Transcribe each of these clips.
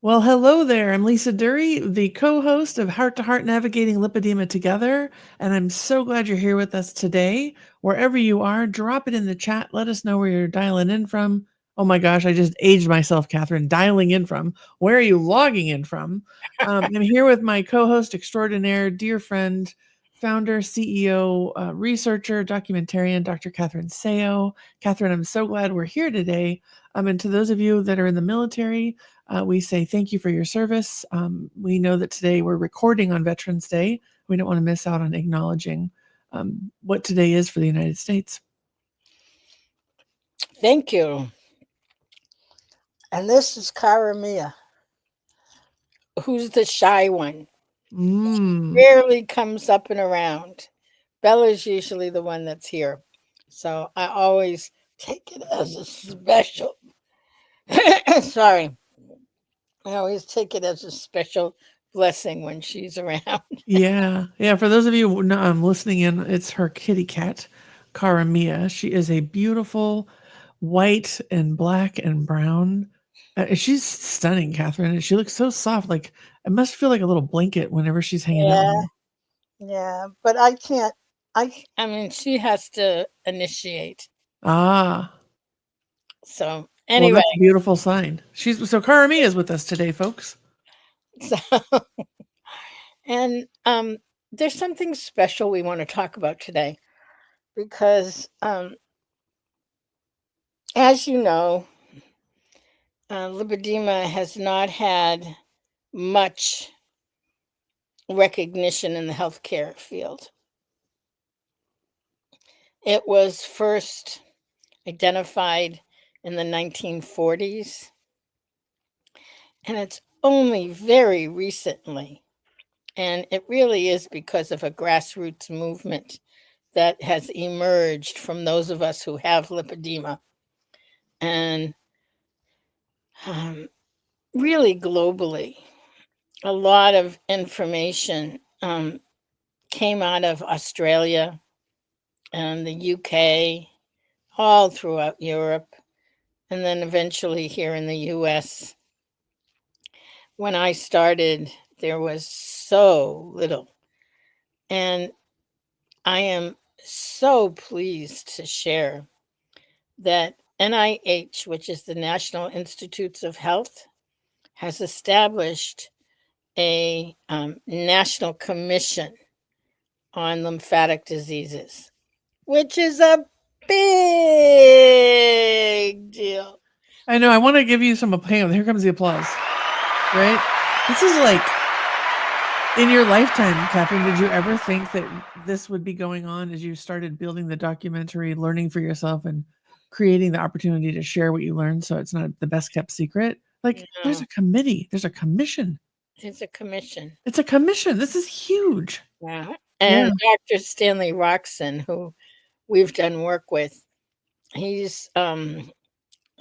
Well, hello there. I'm Lisa Dury, the co-host of Heart to Heart Navigating Lipedema Together, and I'm so glad you're here with us today. Wherever you are, drop it in the chat. Let us know where you're dialing in from. Oh my gosh, I just aged myself, Catherine. Dialing in from. Where are you logging in from? I'm here with my co-host extraordinaire, dear friend, founder, CEO, researcher, documentarian, Dr. Catherine Seo. Catherine, I'm so glad we're here today. And to those of you that are in the military, we say thank you for your service. We know that today we're recording on Veterans Day. We don't want to miss out on acknowledging what today is for the United States. Thank you. And this is Cara Mia, who's the shy one. Rarely comes up and around. Bella's usually the one that's here. So I always take it as a special. Sorry. I always take it as a special blessing when she's around. Yeah. For those of you listening in, it's her kitty cat, Cara Mia. She is a beautiful white and black and brown. She's stunning, Catherine. And she looks so soft. Like it must feel like a little blanket whenever she's hanging out with Yeah, you. yeah. But I can't. I mean, she has to initiate. Ah, So well, anyway, that's a beautiful sign. Cara Mia is with us today, folks. so and there's something special we want to talk about today because, as you know, lipedema has not had much recognition in the healthcare field. It was first identified in the 1940s, and it's only very recently, and it really is because of a grassroots movement that has emerged from those of us who have lipedema. And really globally, a lot of information came out of Australia and the UK, all throughout Europe, and then eventually here in the US. When I started, there was so little. And I am so pleased to share that NIH, which is the National Institutes of Health, has established a national commission on lymphatic diseases, which is a big deal. I know. I want to give you some. Hang on. Here comes the applause. Right? This is like in your lifetime, Catherine. Did you ever think that this would be going on as you started building the documentary, learning for yourself, and creating the opportunity to share what you learned, so it's not the best kept secret? Like, there's No, a committee. There's a commission. it's a commission. It's a commission. This is huge. Yeah. Yeah. And Dr. Stanley Roxon, who we've done work with, he's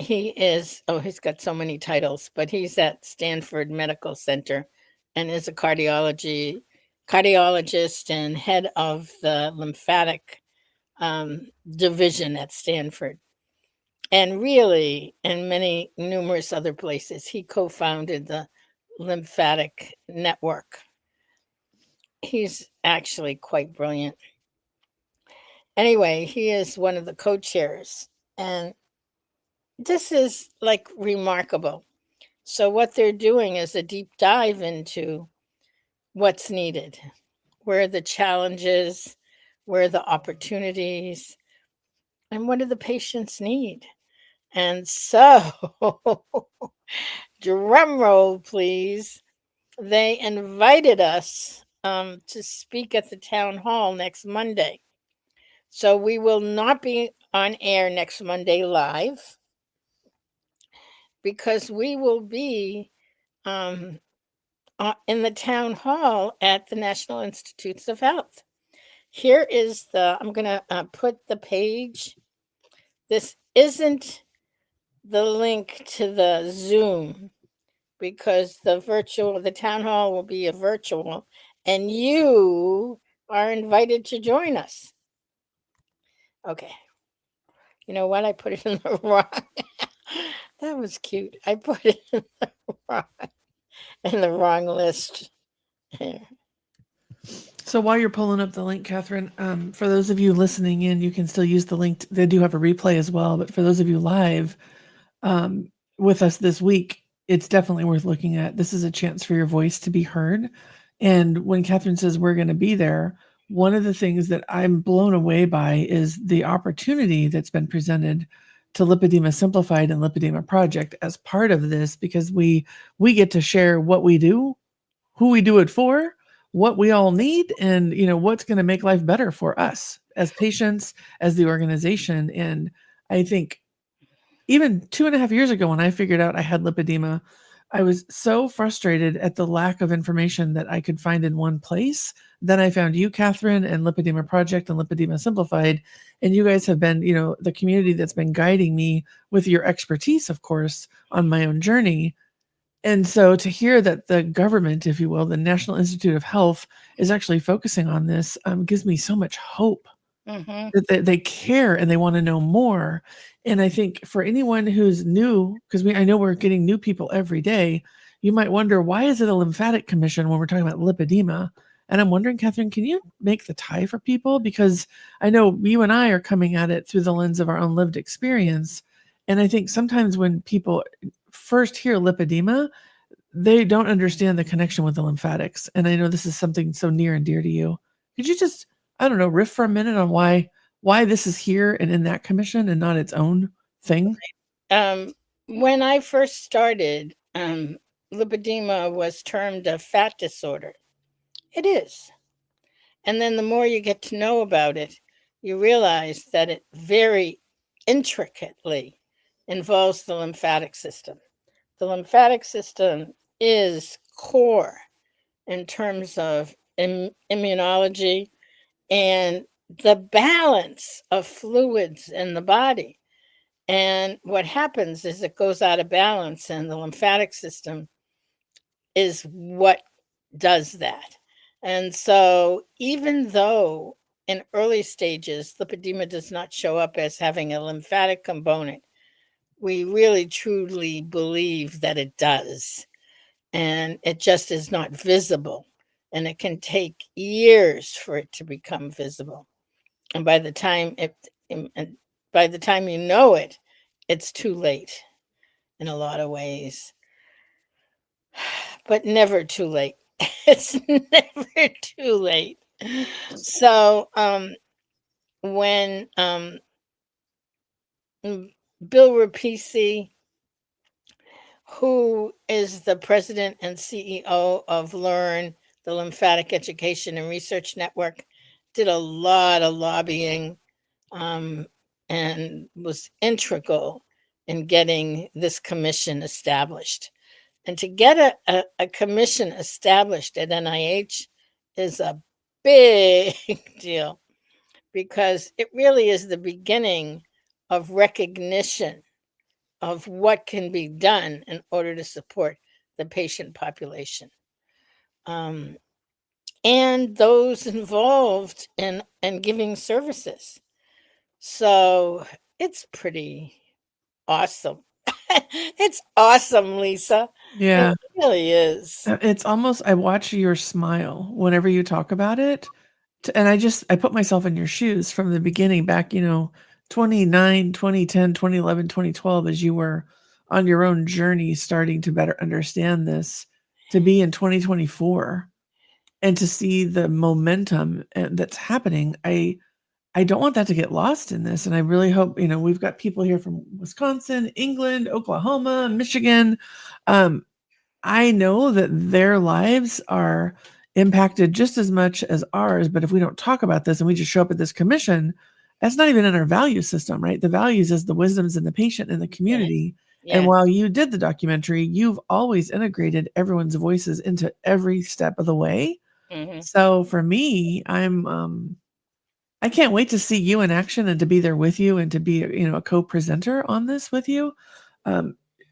he is, oh, he's got so many titles, but he's at Stanford Medical Center and is a cardiologist and head of the lymphatic division at Stanford. And really, in many numerous other places, he co-founded the lymphatic network. He's actually quite brilliant. Anyway, he is one of the co-chairs, and this is like remarkable. So, what they're doing is a deep dive into what's needed, where are the challenges, where are the opportunities, and what do the patients need. And so, drum roll, please. They invited us to speak at the town hall next Monday. So, we will not be on air next Monday live because we will be um, in the town hall at the National Institutes of Health. Here is I'm going to put the page. This isn't the link to the Zoom because the town hall will be a virtual, and you are invited to join us. Okay. You know what? I put it in the wrong. That was cute. I put it in the wrong. in the wrong list. So while you're pulling up the link, Catherine, for those of you listening in, you can still use the link. They do have a replay as well, but for those of you live um, with us this week, it's definitely worth looking at. This is a chance for your voice to be heard. And when Catherine says we're going to be there, one of the things that I'm blown away by is the opportunity that's been presented to Lipedema Simplified and Lipedema Project as part of this, because we get to share what we do, who we do it for, what we all need, and what's going to make life better for us as patients, as the organization. And I think even 2.5 years ago, when I figured out I had lipedema, I was so frustrated at the lack of information that I could find in one place. Then I found you, Catherine, and Lipedema Project and Lipedema Simplified. And you guys have been, the community that's been guiding me with your expertise, of course, on my own journey. And so to hear that the government, if you will, the National Institute of Health, is actually focusing on this gives me so much hope Mm-hmm. that they care and they want to know more. And I think for anyone who's new, because I know we're getting new people every day, you might wonder, why is it a lymphatic commission when we're talking about lipedema? And I'm wondering, Catherine, can you make the tie for people? Because I know you and I are coming at it through the lens of our own lived experience. And I think sometimes when people first hear lipedema, they don't understand the connection with the lymphatics. And I know this is something so near and dear to you. Could you just, I don't know, riff for a minute on why this is here and in that commission and not its own thing? When I first started, lipedema was termed a fat disorder. It is. And then the more you get to know about it, you realize that it very intricately involves the lymphatic system. The lymphatic system is core in terms of immunology and the balance of fluids in the body. And what happens is it goes out of balance, and the lymphatic system is what does that. And so, even though in early stages, lipedema does not show up as having a lymphatic component, we really truly believe that it does. And it just is not visible. And it can take years for it to become visible. And by the time you know it, it's too late in a lot of ways. But never too late. It's never too late. So when Bill Rapisi, who is the president and CEO of Learn, the Lymphatic Education and Research Network, did a lot of lobbying and was integral in getting this commission established. And to get a commission established at NIH is a big deal, because it really is the beginning of recognition of what can be done in order to support the patient population. And those involved in giving services. So it's pretty awesome. It's awesome, Lisa. It Yeah. really is. It's almost, I watch your smile whenever you talk about it. And I put myself in your shoes from the beginning back, 29, 2010, 2011, 2012, as you were on your own journey starting to better understand this, to be in 2024 and to see the momentum that's happening. I don't want that to get lost in this. And I really hope, we've got people here from Wisconsin, England, Oklahoma, Michigan. I know that their lives are impacted just as much as ours. But if we don't talk about this and we just show up at this commission, that's not even in our value system, right? The values is the wisdoms in the patient and the community. Yeah. And while you did the documentary, you've always integrated everyone's voices into every step of the way. Mhm. So for me, I can't wait to see you in action and to be there with you and to be, a co-presenter on this with you.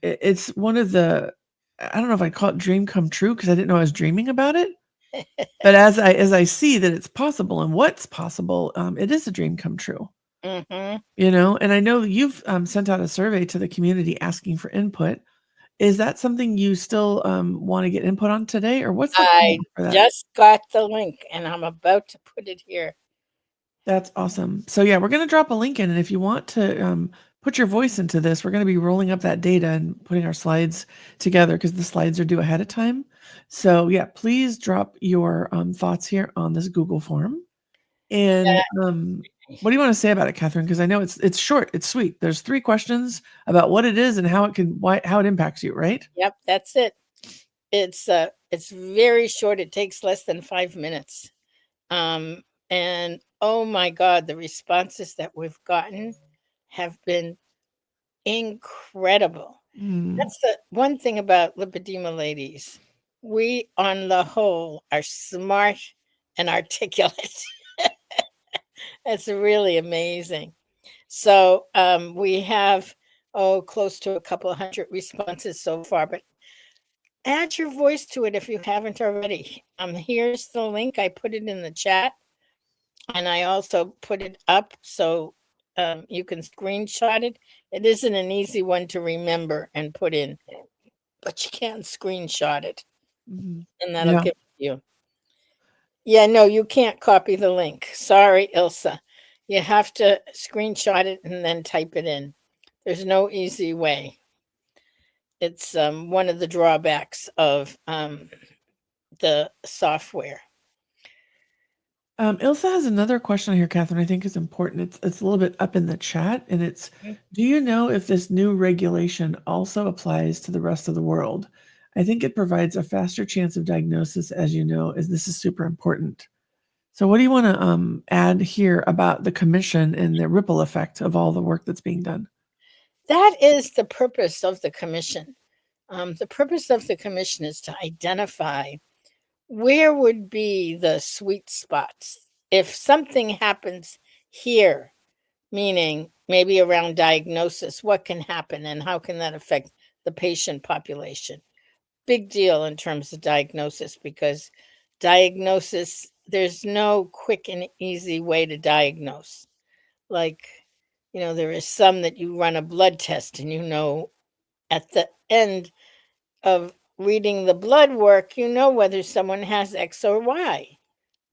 It's one of the, I don't know if I'd call it dream come true, because I didn't know I was dreaming about it. But as I see that it's possible and what's possible, it is a dream come true. Mhm. And I know you've sent out a survey to the community asking for input. Is that something you still want to get input on today, or what's the I plan for that? just got the link and I'm about to put it here. That's awesome. So yeah, we're going to drop a link in, and if you want to put your voice into this, we're going to be rolling up that data and putting our slides together because the slides are due ahead of time. So yeah, please drop your thoughts here on this Google form. And what do you want to say about it, Catherine? Because I know it's short, it's sweet. There's 3 questions about what it is and how it impacts you, right? Yep, that's it. It's very short. It takes less than 5 minutes. And oh my God, the responses that we've gotten have been incredible. Mm. That's the one thing about lipedema ladies. We, on the whole, are smart and articulate. It's really amazing. So we have, close to a couple of hundred responses so far, but add your voice to it if you haven't already. Here's the link. I put it in the chat, and I also put it up so you can screenshot it. It isn't an easy one to remember and put in, but you can screenshot it, Mhm. and that'll Yeah. give it to you. Yeah, no, you can't copy the link. Sorry, Ilsa. You have to screenshot it and then type it in. There's no easy way. It's one of the drawbacks of the software. Ilsa has another question here, Catherine, I think is important. It's a little bit up in the chat, and it's, Mm. do you know if this new regulation also applies to the rest of the world? I think it provides a faster chance of diagnosis, as you know, as this is super important. So what do you want to add here about the commission and the ripple effect of all the work that's being done? That is the purpose of the commission. The purpose of the commission is to identify where would be the sweet spots if something happens here, meaning maybe around diagnosis, what can happen and how can that affect the patient population? Big deal in terms of diagnosis because diagnosis, there's no quick and easy way to diagnose. Like, there is some that you run a blood test and at the end of reading the blood work, whether someone has X or Y,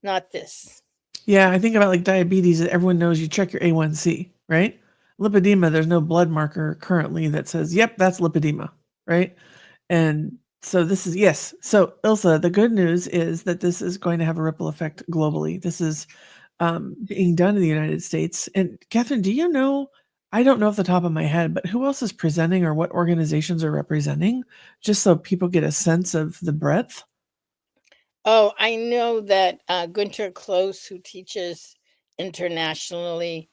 not this. Yeah, I think about like diabetes. Everyone knows you check your A1C, right? Lipedema, there's no blood marker currently that says, yep, that's lipedema, right? And so this is, yes. So Ilsa, the good news is that this is going to have a ripple effect globally. This is being done in the United States. And Catherine, do you know, I don't know off the top of my head, but who else is presenting or what organizations are representing, just so people get a sense of the breadth? Oh, I know that Gunter Close, who teaches internationally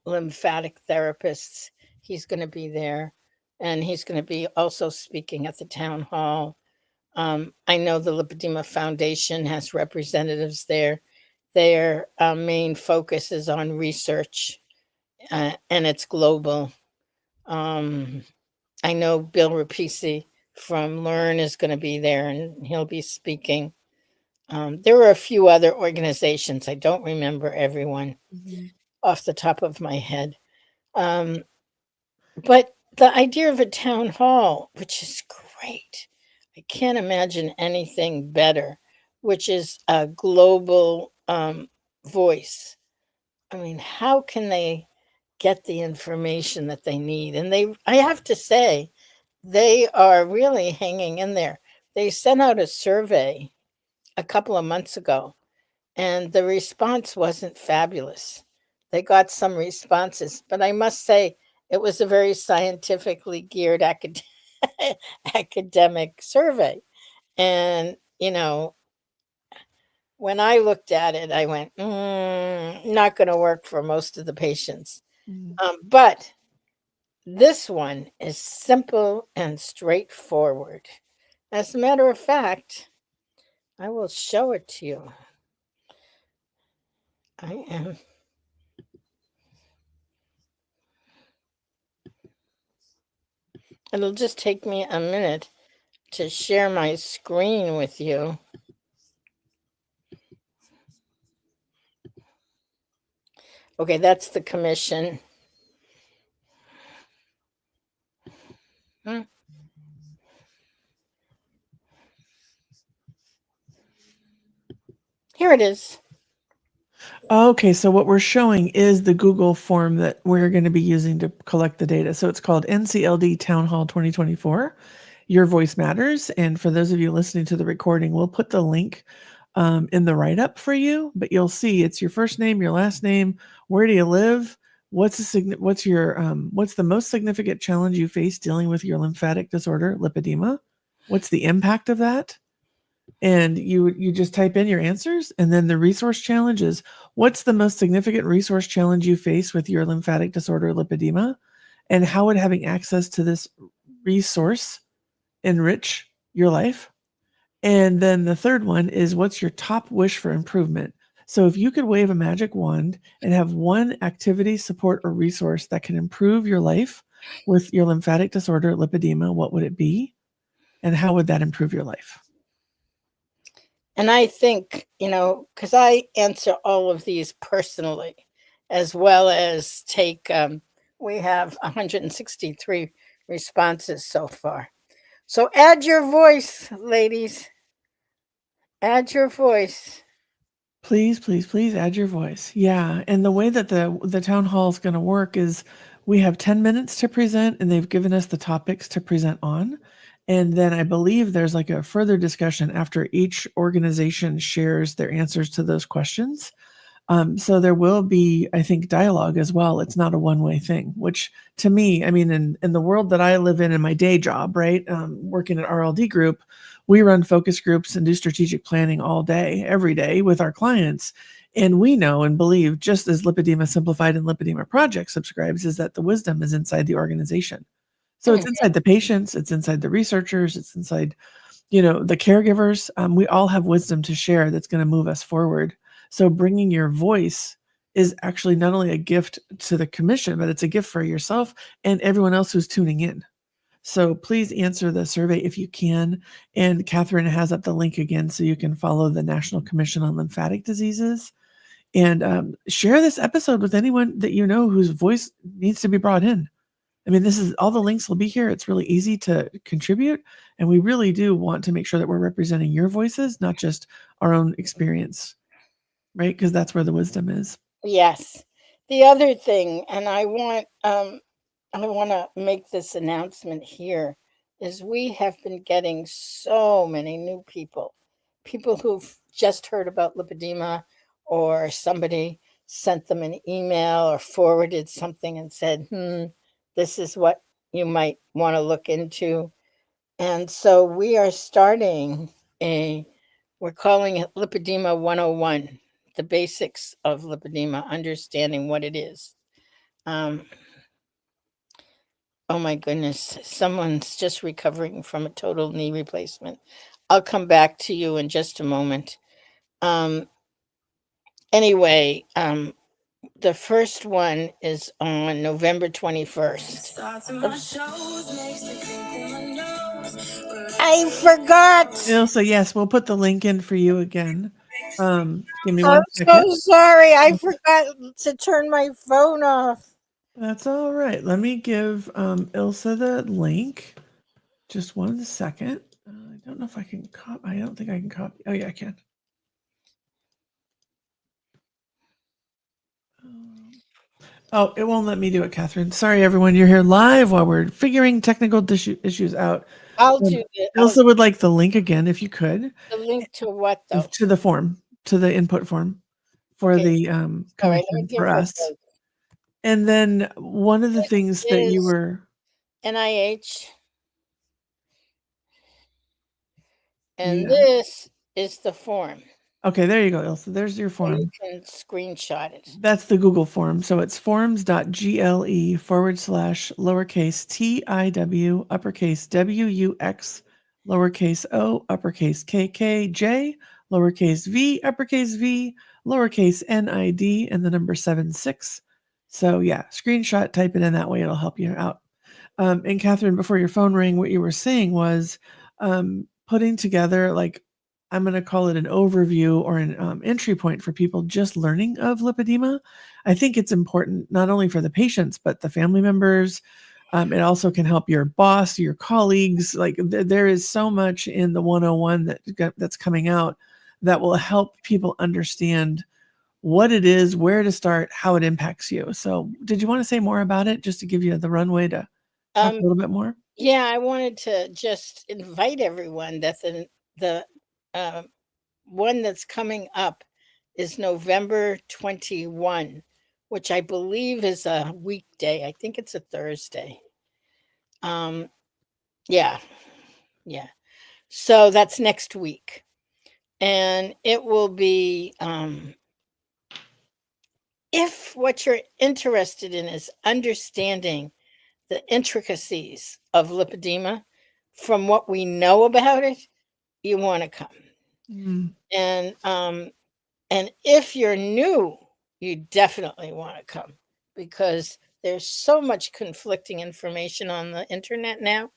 lymphatic therapists, he's going to be there. And he's going to be also speaking at the town hall. I know the Lipedema Foundation has representatives there. Their main focus is on research, and it's global. Um, I know Bill Rapisi from Learn is going to be there, and he'll be speaking. There were a few other organizations. I don't remember everyone Mhm. off the top of my head. Um, but the idea of a town hall, which is great, I can't imagine anything better, which is a global voice. I mean, how can they get the information that they need? And I have to say, they are really hanging in there. They sent out a survey a couple of months ago, and the response wasn't fabulous. They got some responses, but I must say it was a very scientifically geared academic survey. And, when I looked at it, I went, not going to work for most of the patients. Mhm. But this one is simple and straightforward. As a matter of fact, I will show it to you. I am. It'll just take me a minute to share my screen with you. Okay, that's the commission. Hmm. Here it is. Okay, so what we're showing is the Google form that we're going to be using to collect the data. So it's called NCLD Town Hall 2024. Your voice matters. And for those of you listening to the recording, we'll put the link in the write up for you. But you'll see it's your first name, your last name, where do you live, what's the most significant challenge you face dealing with your lymphatic disorder, lipedema? What's the impact of that? And you just type in your answers, and then the resource challenge is what's the most significant resource challenge you face with your lymphatic disorder lipedema, and how would having access to this resource enrich your life? And then the third one is what's your top wish for improvement? So if you could wave a magic wand and have one activity, support, or resource that can improve your life with your lymphatic disorder lipedema, what would it be, and how would that improve your life? And I think, because I answer all of these personally, as well as we have 163 responses so far. So add your voice, ladies. Add your voice. Please, please, please add your voice. Yeah, and the way that the town hall is going to work is we have 10 minutes to present, and they've given us the topics to present on. And then I believe there's like a further discussion after each organization shares their answers to those questions. So there will be, I think, dialogue as well. It's not a one-way thing, which to me, I mean, in the world that I live in my day job, right, working at RLD Group, we run focus groups and do strategic planning all day, every day with our clients. And we know and believe, just as Lipedema Simplified and Lipedema Project subscribes, is that the wisdom is inside the organization. So it's inside the patients, it's inside the researchers, it's inside, the caregivers. We all have wisdom to share that's going to move us forward. So bringing your voice is actually not only a gift to the commission, but it's a gift for yourself and everyone else who's tuning in. So please answer the survey if you can. And Catherine has up the link again so you can follow the National Commission on Lymphatic Diseases and share this episode with anyone that you know whose voice needs to be brought in. I mean, this is all the links will be here. It's really easy to contribute. And we really do want to make sure that we're representing your voices, not just our own experience, right? Because that's where the wisdom is. Yes. The other thing, and I want to make this announcement here, is we have been getting so many new people who've just heard about lipedema, or somebody sent them an email or forwarded something and said, this is what you might want to look into. And so we are starting we're calling it Lipedema 101, the basics of lipedema, understanding what it is. Oh my goodness, someone's just recovering from a total knee replacement. I'll come back to you in just a moment. Anyway, the first one is on November 21st. I forgot. So yes, we'll put the link in for you again. Give me I'm one second. so sorry. I forgot to turn my phone off. That's all right. Let me give Ilsa the link. Just 1 second. I don't know if I can copy. I don't think I can copy. Oh yeah, I can. Oh, it won't let me do it, Catherine. Sorry, everyone. You're here live while we're figuring technical issues out. I'll do it. Ilsa would like the link again, if you could. The link to what, though? To the form, to the input form for the commission for us. And then one of the things that you were NIH, and this is the form. Okay, there you go, Ilsa. There's your form. You can screenshot it. That's the Google form. So it's forms.gle/lowercase TIW uppercase WUX lowercase o uppercase KKJ lowercase v uppercase V lowercase NID and the number 76. So yeah, screenshot, type it in that way. It'll help you out. And Catherine, before your phone rang, what you were saying was putting together, like, I'm going to call it an overview or an entry point for people just learning of lipedema. I think it's important not only for the patients, but the family members. It also can help your boss, your colleagues. Like there is so much in the 101 that's coming out that will help people understand what it is, where to start, how it impacts you. So, did you want to say more about it just to give you the runway to talk a Um, little bit more? yeah, I wanted to just invite everyone that the uh, one that's coming up is November 21, which I believe is a weekday. I think it's a Thursday. Um, yeah, yeah. So that's next week. And it will be, if what you're interested in is understanding the intricacies of lipedema from what we know about it, you want to come. Mm. And and if you're new, you definitely want to come because there's so much conflicting information on the internet now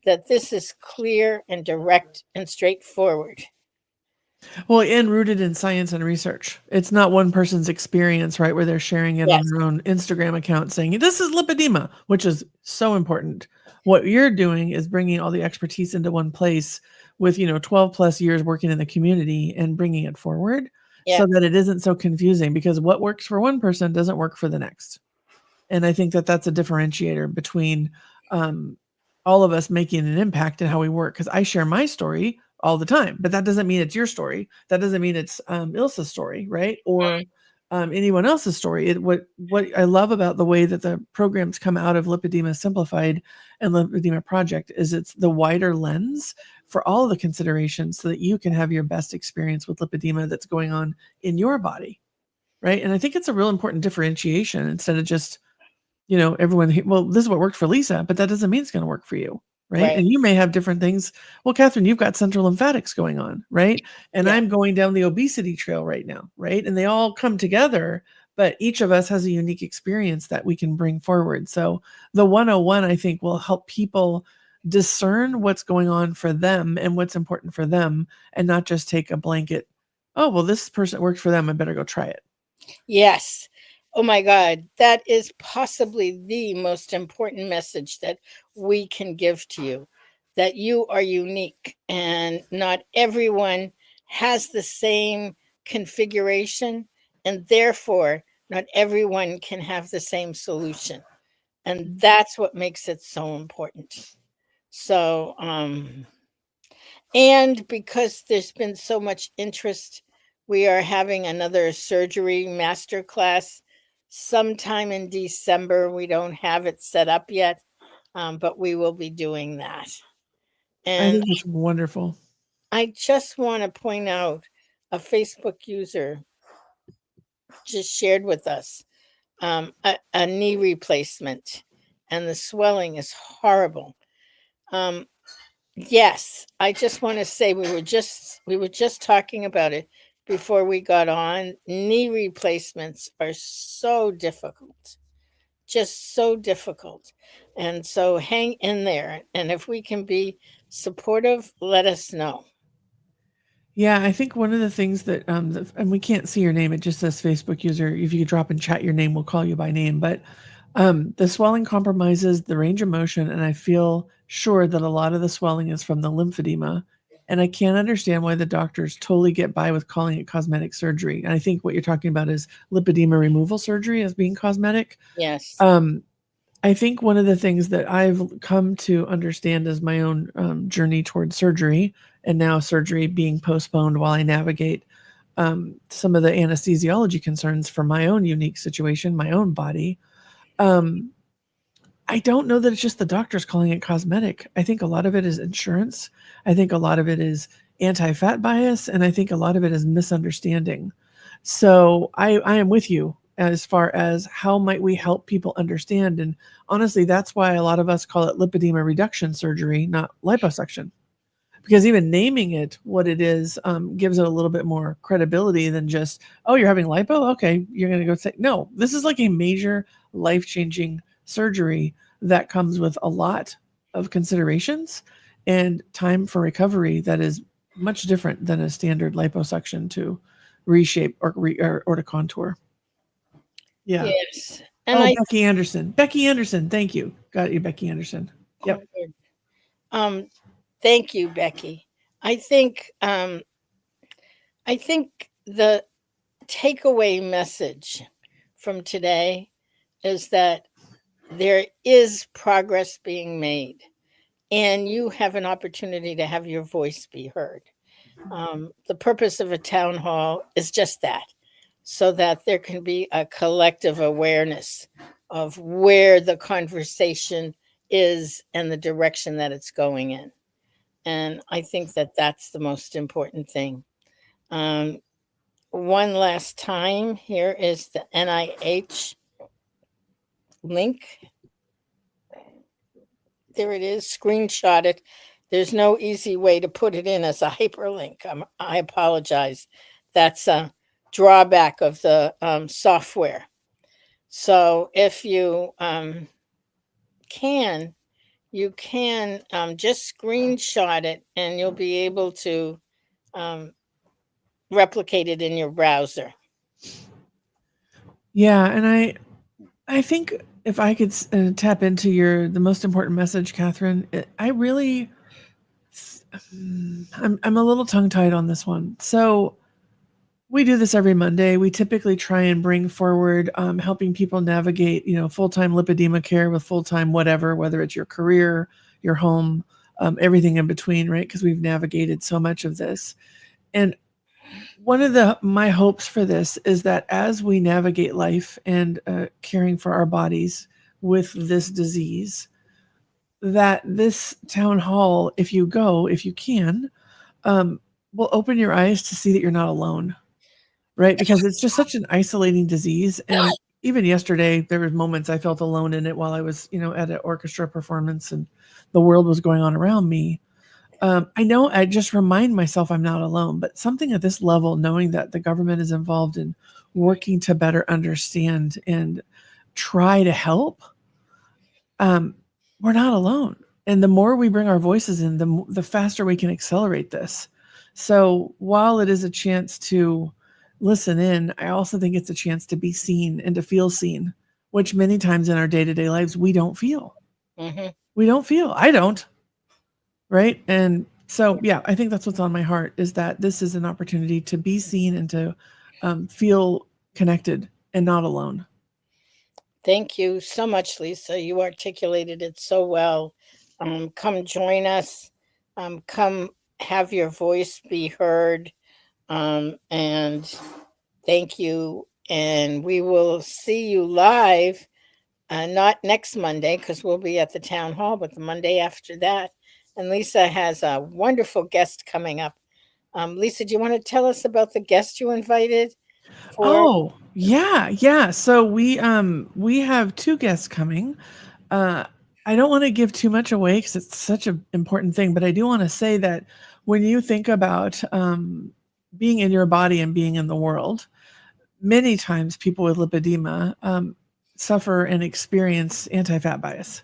that this is clear and direct and straightforward. Well, and rooted in science and research. It's not one person's experience, right, where they're sharing it on Yes. their own Instagram account saying, "This is lipedema," which is so important. What you're doing is bringing all the expertise into one place with, 12 plus years working in the community and bringing it forward Yeah. so that it isn't so confusing because what works for one person doesn't work for the next. And I think that that's a differentiator between um, all of us making an impact in how we work. Because I share my story all the time, but that doesn't mean it's your story. That doesn't mean it's Ilsa's story, right? Or anyone else's story. What I love about the way that the programs come out of Lipedema Simplified and Lipedema Project is it's the wider lens for all of the considerations so that you can have your best experience with lipedema that's going on in your body, right? And I think it's a real important differentiation instead of just everyone, well, this is what worked for Lisa, but that doesn't mean it's going to work for you. Right. Right. And you may have different things. Well, Catherine, you've got central lymphatics going on. Right. And Yeah. I'm going down the obesity trail right now. Right. And they all come together, but each of us has a unique experience that we can bring forward. So the 101, I think, will help people discern what's going on for them and what's important for them and not just take a blanket, oh, well, this person works for them. I better go try it. Yes. Oh my God. That is possibly the most important message that we can give to you, that you are unique and not everyone has the same configuration, and therefore, not everyone can have the same solution. And that's what makes it so important. So, and because there's been so much interest, we are having another surgery master class sometime in December. We don't have it set up yet, but we will be doing that. I And think it's wonderful. I just want to point out a Facebook user just shared with us a knee replacement, and the swelling is horrible. Um, Yes, I just want to say we were just talking about it before we got on. Knee replacements are so difficult. Just so difficult. And so hang in there, and if we can be supportive, let us know. Yeah, I think one of the things that, and we can't see your name, it just says Facebook user. If you could drop in chat your name, we'll call you by name. But the swelling compromises the range of motion, and I feel sure that a lot of the swelling is from the lymphedema. And I can't understand why the doctors totally get by with calling it cosmetic surgery. And I think what you're talking about is lipedema removal surgery as being cosmetic. Yes. Um, I think one of the things that I've come to understand is my own journey towards surgery, and now surgery being postponed while I navigate some of the anesthesiology concerns for my own unique situation, my own body. Um, I don't know that it's just the doctors calling it cosmetic. I think a lot of it is insurance. I think a lot of it is anti fat bias. And I think a lot of it is misunderstanding. So I am with you as far as how might we help people understand. And honestly, that's why a lot of us call it lipedema reduction surgery, not liposuction, because even naming it what it is gives it a little bit more credibility than just, oh, you're having lipo, okay, you're going to go say no. This is like a major life-changing surgery that comes with a lot of considerations and time for recovery that is much different than a standard liposuction to reshape or to contour. Yeah. Yes. And Oh, I Becky Anderson, thank you, got you, Becky Anderson. oh, Yep. good. Thank you, Becky. I think I think the takeaway message from today is that there is progress being made, and you have an opportunity to have your voice be heard. The purpose of a town hall is just that, so that there can be a collective awareness of where the conversation is and the direction that it's going in. And I think that that's the most important thing. Um, one last time, here is the NIH link. There it is, screenshot it. There's no easy way to put it in as a hyperlink. I apologize. That's a drawback of the software. So if you can, you can just screenshot it and you'll be able to um, replicate it in your browser. Yeah, and I think if I could tap into the most important message, Catherine, I really, I'm a little tongue tied on this one. So we do this every Monday. We typically try and bring forward helping people navigate, full time lipedema care with full time whatever, whether it's your career, your home, everything in between, right? Because we've navigated so much of this. And one of my hopes for this is that as we navigate life and caring for our bodies with this disease, that this town hall, if you go, if you can, will open your eyes to see that you're not alone, right? Because it's just such an isolating disease. And even yesterday, there were moments I felt alone in it while I was, at an orchestra performance and the world was going on around me. I know I just remind myself I'm not alone, but something at this level, knowing that the government is involved in working to better understand and try to help, we're not alone. And the more we bring our voices in, the faster we can accelerate this. So while it is a chance to listen in, I also think it's a chance to be seen and to feel seen, which many times in our day to day lives, we don't feel. Mm-hmm. We don't feel. I don't. Right. And so, yeah, I think that's what's on my heart is that this is an opportunity to be seen and to feel connected and not alone. Thank you so much, Lisa. You articulated it so well. Come join us. Come have your voice be heard. And thank you. And we will see you live, not next Monday, because we'll be at the town hall, but the Monday after that. And Lisa has a wonderful guest coming up. Lisa, do you want to tell us about the guest you invited for? Oh, yeah, yeah. So we have two guests coming. Uh I don't want to give too much away because it's such an important thing, but I do want to say that when you think about being in your body and being in the world, many times people with lipedema suffer and experience anti-fat bias.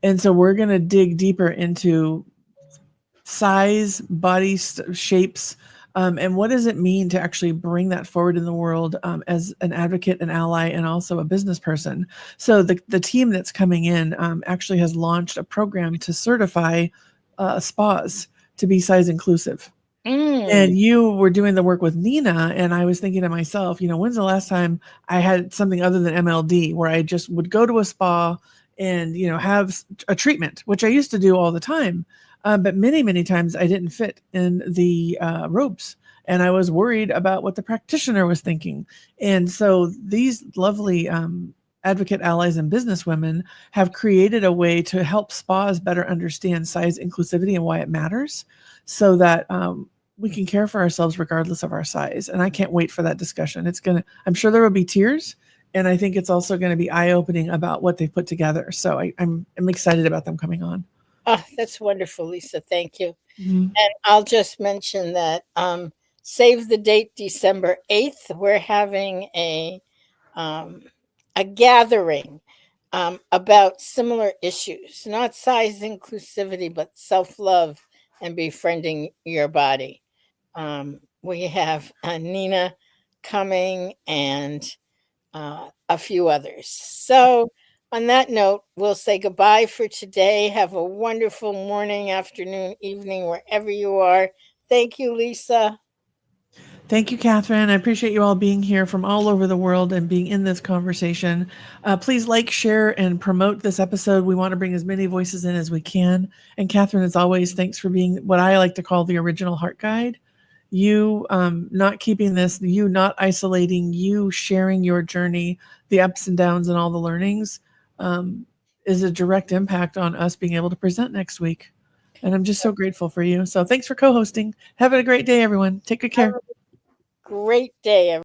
And so we're going to dig deeper into size, body shapes, and what does it mean to actually bring that forward in the world as an advocate, an ally, and also a business person. So the team that's coming in actually has launched a program to certify spas to be size inclusive. Mm, And you were doing the work with Nina, and I was thinking to myself, when's the last time I had something other than MLD where I just would go to a spa and, have a treatment, which I used to do all the time. But many, many times I didn't fit in the robes. And I was worried about what the practitioner was thinking. And so these lovely advocate allies and businesswomen have created a way to help spas better understand size inclusivity and why it matters so that we can care for ourselves regardless of our size. And I can't wait for that discussion. I'm sure there will be tears. And I think it's also going to be eye opening about what they've put together. So I'm excited about them coming on. oh, that's wonderful, Lisa. Thank you. Mhm. And I'll just mention that save the date December 8th. We're having um, a gathering about similar issues, not size inclusivity, but self love and befriending your body. We have Nina coming and a few others. So, on that note, we'll say goodbye for today. Have a wonderful morning, afternoon, evening, wherever you are. Thank you, Lisa. Thank you, Catherine. I appreciate you all being here from all over the world and being in this conversation. Please like, share, and promote this episode. We want to bring as many voices in as we can. And Catherine, as always, thanks for being what I like to call the original heart guide. You not keeping this, you not isolating, you sharing your journey, the ups and downs, and all the learnings is a direct impact on us being able to present next week. And I'm just so grateful for you. So thanks for co hosting. Have a great day, everyone. Take good care. Great day,